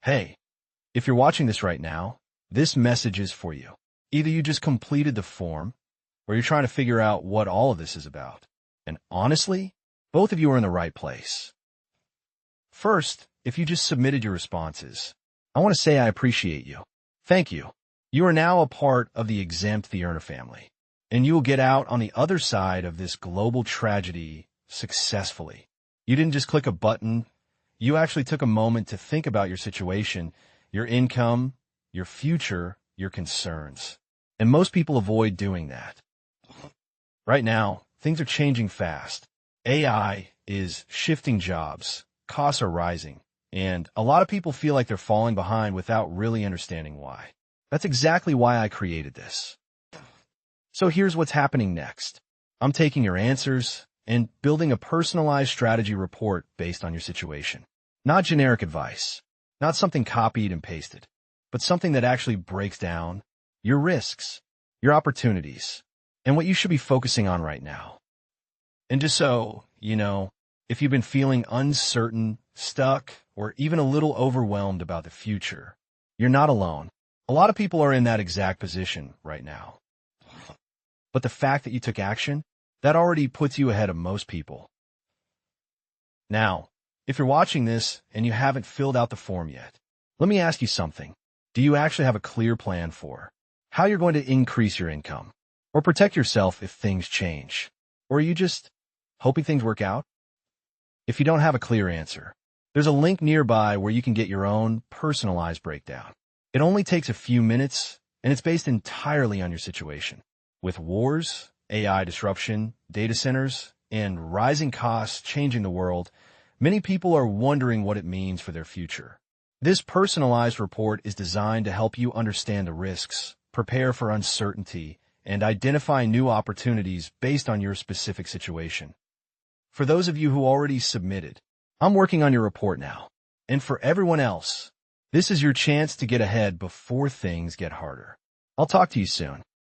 Hey, if you're watching this right now, this message is for you. Either you just completed the form, or you're trying to figure out what all of this is about. And honestly, both of you are in the right place. First, if you just submitted your responses, I want to say I appreciate you. Thank you. You are now a part of the Exempt the Earner family, and you will get out on the other side of this global tragedy successfully. You didn't just click a button. You actually took a moment to think about your situation, your income, your future, your concerns. And most people avoid doing that. Right now, things are changing fast. AI is shifting jobs, costs are rising, and a lot of people feel like they're falling behind without really understanding why. That's exactly why I created this. So here's what's happening next. I'm taking your answers and building a personalized strategy report based on your situation. Not generic advice, not something copied and pasted, but something that actually breaks down your risks, your opportunities, and what you should be focusing on right now. And just so you know, if you've been feeling uncertain, stuck, or even a little overwhelmed about the future, you're not alone. A lot of people are in that exact position right now. But the fact that you took action, that already puts you ahead of most people. Now, if you're watching this and you haven't filled out the form yet, let me ask you something. Do you actually have a clear plan for how you're going to increase your income or protect yourself if things change? Or are you just hoping things work out? If you don't have a clear answer, there's a link nearby where you can get your own personalized breakdown. It only takes a few minutes, and it's based entirely on your situation. With wars, AI disruption, data centers, and rising costs changing the world, many people are wondering what it means for their future. This personalized report is designed to help you understand the risks, prepare for uncertainty, and identify new opportunities based on your specific situation. For those of you who already submitted, I'm working on your report now. And for everyone else, this is your chance to get ahead before things get harder. I'll talk to you soon.